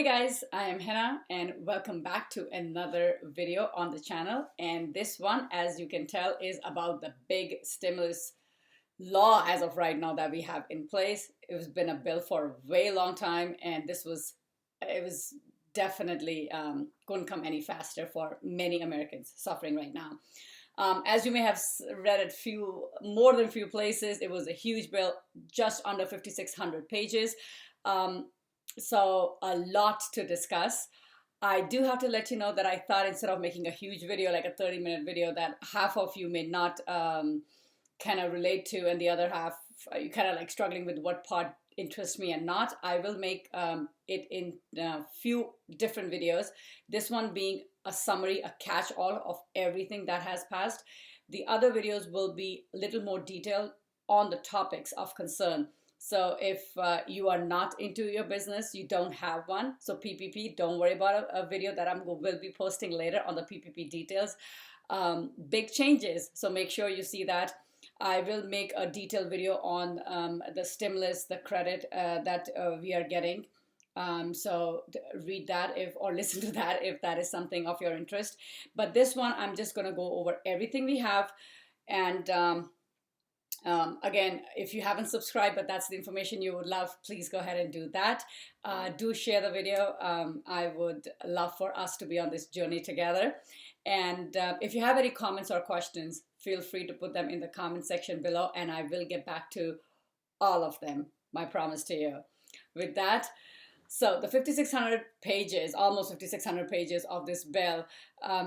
Hey guys, I am Henna and welcome back to another video on the channel. And this one, as you can tell, is about the big stimulus law as of right now that we have in place. It has been a bill for a way long time, and it was definitely couldn't come any faster for many Americans suffering right now. As you may have read at more than few places, it was a huge bill, just under 5,600 pages. So a lot to discuss. I do have to let you know that I thought instead of making a huge video, like a 30-minute video that half of you may not kind of relate to, and the other half you kind of like struggling with what part interests me and not, I will make it in a few different videos. This one being a summary, a catch-all of everything that has passed. The other videos will be a little more detailed on the topics of concern. So if you are not into your business, you don't have one, so PPP, don't worry about a video that will be posting later on the PPP details. Big changes, so make sure you see that. I will make a detailed video on the stimulus, the credit that we are getting. So read that or listen to that if that is something of your interest. But this one, I'm just going to go over everything we have. And again, if you haven't subscribed, but that's the information you would love, please go ahead and do that. Do share the video. I would love for us to be on this journey together. And if you have any comments or questions, feel free to put them in the comment section below, and I will get back to all of them, my promise to you. With that, so the 5,600 pages, almost 5,600 pages of this bill,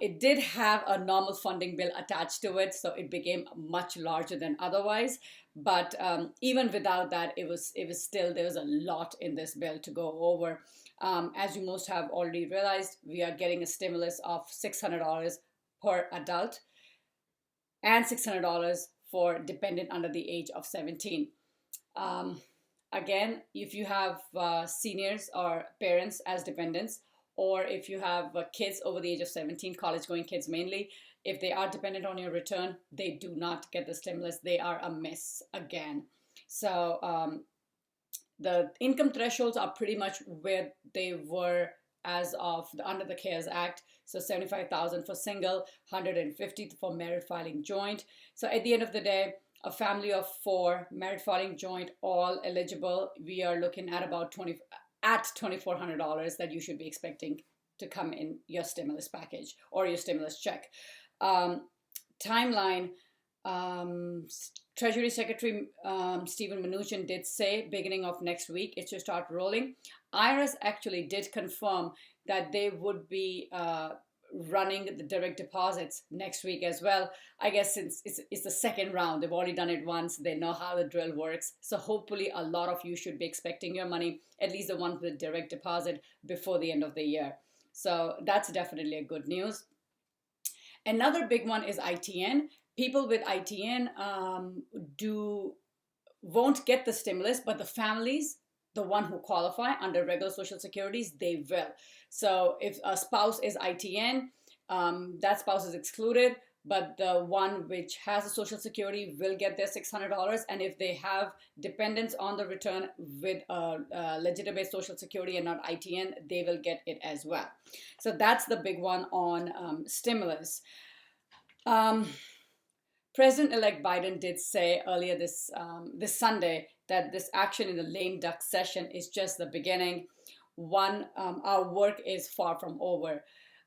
it did have a normal funding bill attached to it, so it became much larger than otherwise. But even without that, it was still, there was a lot in this bill to go over. As you most have already realized, we are getting a stimulus of $600 per adult and $600 for dependent under the age of 17. Again, if you have seniors or parents as dependents, or if you have kids over the age of 17, college-going kids mainly, if they are dependent on your return, they do not get the stimulus. They are a miss again. So the income thresholds are pretty much where they were as of under the CARES Act. So 75,000 for single, 150 for married filing joint. So at the end of the day, a family of 4, married filing joint, all eligible, we are looking at about $2,400 that you should be expecting to come in your stimulus package or your stimulus check. Timeline, Treasury Secretary Stephen Mnuchin did say beginning of next week it should start rolling. IRS actually did confirm that they would be running the direct deposits next week as well. I guess since it's the second round, they've already done it once, they know how the drill works. So hopefully a lot of you should be expecting your money, at least the ones with direct deposit, before the end of the year. So that's definitely a good news. Another big one is ITN. People with ITN won't get the stimulus, but the families, the one who qualify under regular Social Securities, they will. So if a spouse is ITN, that spouse is excluded, but the one which has a Social Security will get their $600. And if they have dependents on the return with a legitimate Social Security and not ITN, they will get it as well. So that's the big one on stimulus. President-elect Biden did say earlier this Sunday that this action in the lame duck session is just the beginning. Our work is far from over.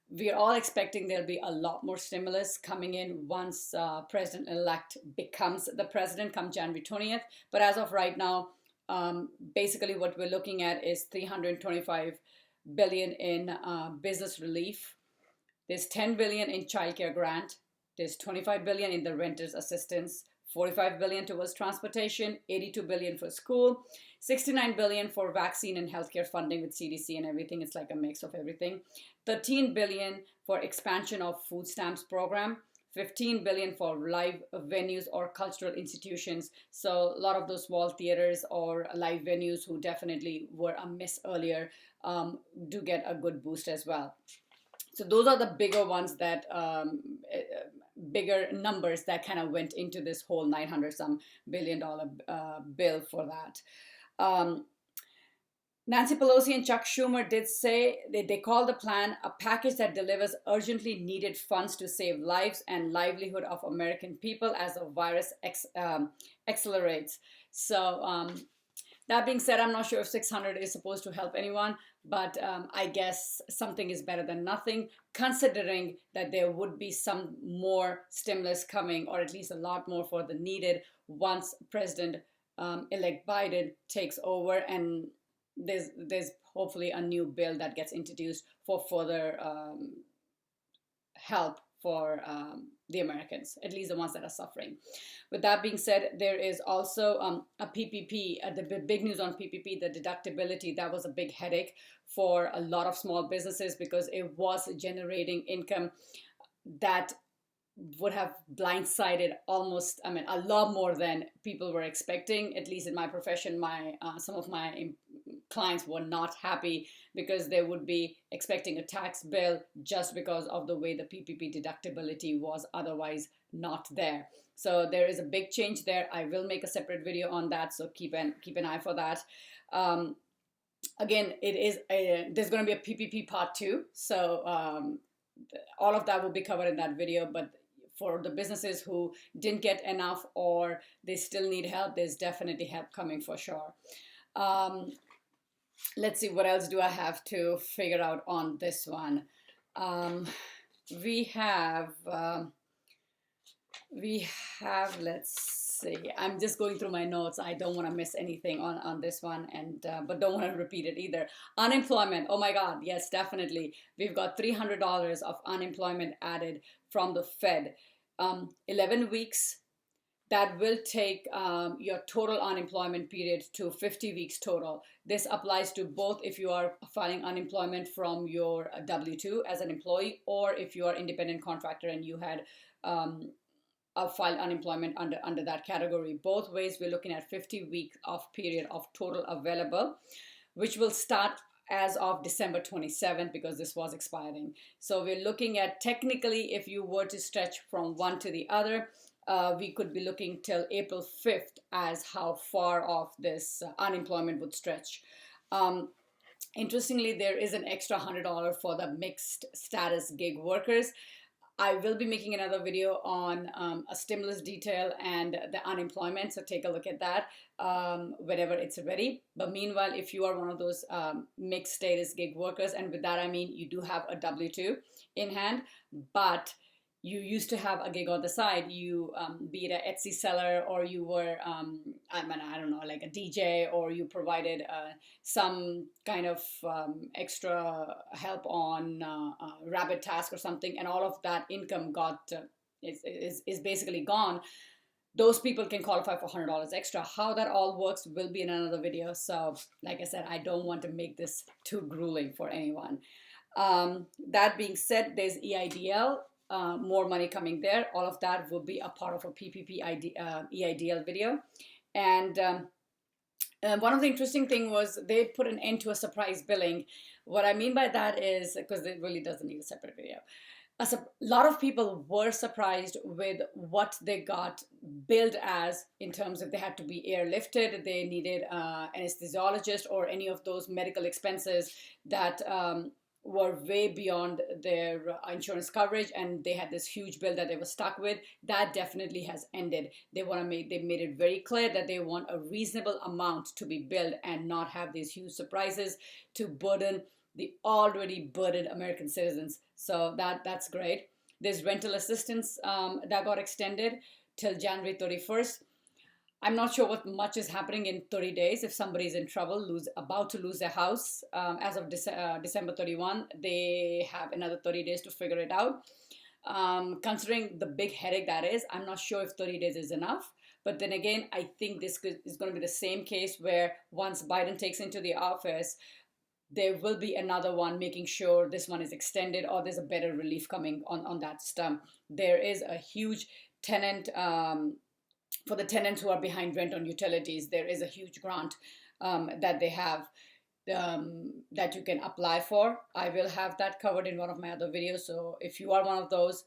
We are all expecting there'll be a lot more stimulus coming in once President-elect becomes the president come January 20th. But as of right now, basically what we're looking at is $325 billion in business relief. There's $10 billion in childcare grant. There's $25 billion in the renters assistance, $45 billion towards transportation, $82 billion for school, $69 billion for vaccine and healthcare funding with CDC and everything. It's like a mix of everything. $13 billion for expansion of food stamps program, $15 billion for live venues or cultural institutions. So a lot of those small theaters or live venues who definitely were a miss earlier do get a good boost as well. So those are the bigger ones that bigger numbers that kind of went into this whole $900 some billion bill for that. Nancy Pelosi and Chuck Schumer did say they call the plan a package that delivers urgently needed funds to save lives and livelihood of American people as the virus accelerates. So that being said, I'm not sure if 600 is supposed to help anyone, but I guess something is better than nothing, considering that there would be some more stimulus coming, or at least a lot more for the needed once President-elect Biden takes over, and there's hopefully a new bill that gets introduced for further help for the Americans, at least the ones that are suffering. With that being said, there is also a PPP, the big news on PPP, the deductibility. That was a big headache for a lot of small businesses because it was generating income that would have blindsided almost, I mean, a lot more than people were expecting. At least in my profession, some of my clients were not happy because they would be expecting a tax bill just because of the way the PPP deductibility was otherwise not there. So there is a big change there. I will make a separate video on that, so keep an eye for that. Again, there's going to be a PPP part 2, so all of that will be covered in that video. But for the businesses who didn't get enough or they still need help, there's definitely help coming for sure. Let's see, what else do I have to figure out on this one? We have, let's see, I'm just going through my notes. I don't want to miss anything on this one, and but don't want to repeat it either. Unemployment, oh my God, yes, definitely. We've got $300 of unemployment added from the Fed. 11 weeks. That will take your total unemployment period to 50 weeks total. This applies to both if you are filing unemployment from your W-2 as an employee, or if you are independent contractor and you had filed unemployment under that category. Both ways, we're looking at 50 weeks of period of total available, which will start as of December 27th because this was expiring. So we're looking at, technically, if you were to stretch from one to the other, we could be looking till April 5th as how far off this unemployment would stretch. Interestingly, there is an extra $100 for the mixed status gig workers. I will be making another video on a stimulus detail and the unemployment, so take a look at that whenever it's ready. But meanwhile, if you are one of those mixed status gig workers, and with that I mean you do have a W-2 in hand, but you used to have a gig on the side, you be it an Etsy seller, or you were, I don't know, like a DJ, or you provided some kind of extra help on Rabbit Task or something, and all of that income is basically gone. Those people can qualify for $100 extra. How that all works will be in another video. So like I said, I don't want to make this too grueling for anyone. That being said, there's EIDL. More money coming there. All of that will be a part of a PPP EIDL video. And one of the interesting thing was they put an end to a surprise billing. What I mean by that is, because it really doesn't need a separate video, a lot of people were surprised with what they got billed as, in terms of they had to be airlifted, they needed anesthesiologist, or any of those medical expenses that were way beyond their insurance coverage, and they had this huge bill that they were stuck with. That definitely has ended. They made it very clear that they want a reasonable amount to be billed and not have these huge surprises to burden the already burdened American citizens. So that's great. There's rental assistance that got extended till January 31st. I'm not sure what much is happening in 30 days. If somebody's in trouble, about to lose their house, as of December 31, they have another 30 days to figure it out. Considering the big headache that is, I'm not sure if 30 days is enough. But then again, I think this is going to be the same case where once Biden takes into the office, there will be another one making sure this one is extended, or there's a better relief coming on that stump. There is a huge tenant... for the tenants who are behind rent on utilities, there is a huge grant that they have that you can apply for. I will have that covered in one of my other videos. So if you are one of those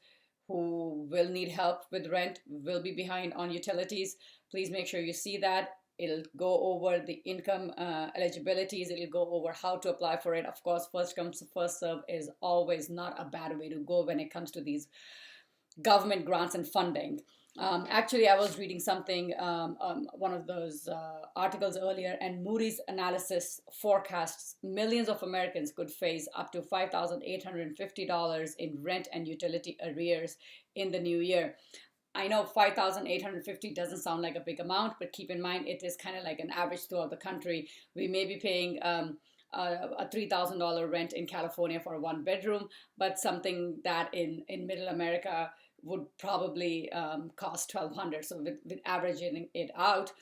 who will need help with rent, will be behind on utilities, please make sure you see that. It'll go over the income eligibilities. It'll go over how to apply for it. Of course, first come, first serve is always not a bad way to go when it comes to these government grants and funding. Actually, I was reading something, one of those articles earlier, and Moody's analysis forecasts millions of Americans could face up to $5,850 in rent and utility arrears in the new year. I know 5,850 doesn't sound like a big amount, but keep in mind it is kind of like an average throughout the country. We may be paying a $3,000 rent in California for a one bedroom, but something that in middle America would probably cost $1,200. So with averaging it out,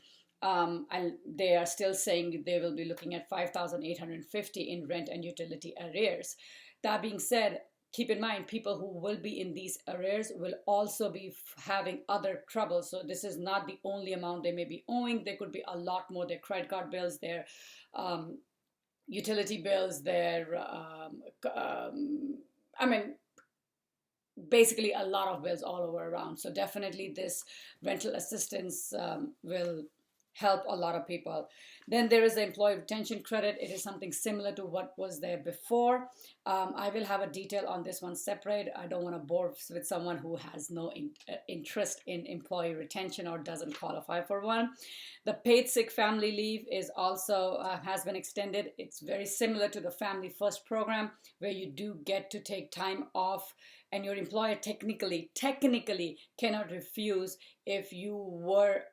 and they are still saying they will be looking at 5,850 in rent and utility arrears. That being said, keep in mind, people who will be in these arrears will also be having other troubles. So this is not the only amount they may be owing. There could be a lot more. Their credit card bills, their utility bills, their, basically a lot of bills all over around. So definitely this rental assistance will help a lot of people. Then there is the employee retention credit. It is something similar to what was there before. I will have a detail on this one separate. I don't want to bore with someone who has no interest in employee retention or doesn't qualify for one. The paid sick family leave is also has been extended. It's very similar to the Family First program, where you do get to take time off, and your employer technically cannot refuse if you were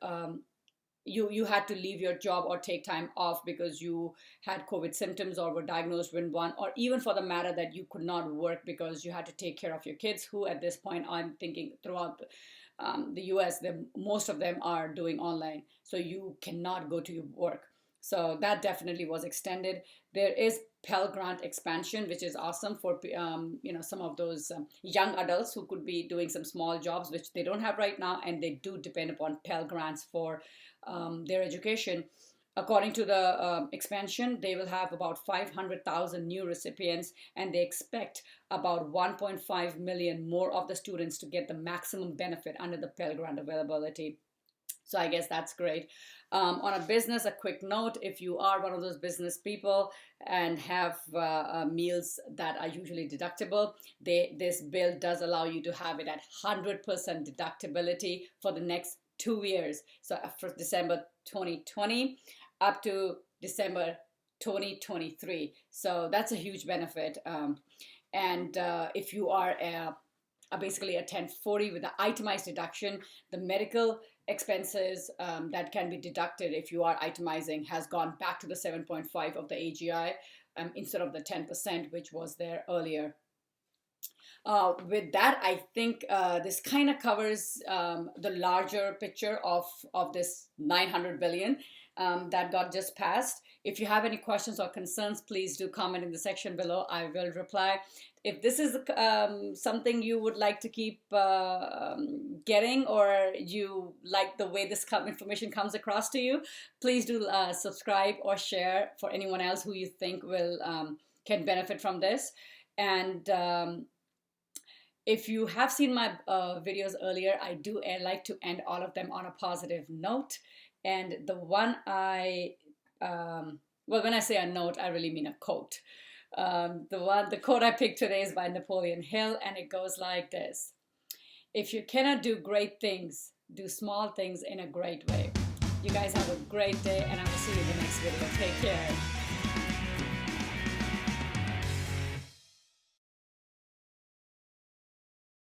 you had to leave your job or take time off because you had COVID symptoms or were diagnosed with one, or even for the matter that you could not work because you had to take care of your kids, who at this point I'm thinking throughout the US, most of them are doing online. So you cannot go to your work. So that definitely was extended. There is Pell Grant expansion, which is awesome for some of those young adults who could be doing some small jobs, which they don't have right now, and they do depend upon Pell Grants for their education. According to the expansion, they will have about 500,000 new recipients, and they expect about 1.5 million more of the students to get the maximum benefit under the Pell Grant availability. So I guess that's great. On a business, a quick note: if you are one of those business people and have meals that are usually deductible, this bill does allow you to have it at 100% deductibility for the next 2 years. So after December 2020 up to December 2023. So that's a huge benefit. And if you are basically a 1040 with the itemized deduction, the medical expenses that can be deducted if you are itemizing has gone back to the 7.5 of the AGI instead of the 10%, which was there earlier. With that, I think this kind of covers the larger picture of this 900 billion that got just passed. If you have any questions or concerns, please do comment in the section below. I will reply. If this is something you would like to keep getting, or you like the way this information comes across to you, please do subscribe or share for anyone else who you think will can benefit from this. And if you have seen my videos earlier, I do like to end all of them on a positive note. And the one when I say a note, I really mean a quote. The quote I picked today is by Napoleon Hill, and it goes like this: if you cannot do great things, do small things in a great way. You guys have a great day, and I will see you in the next video. Take care.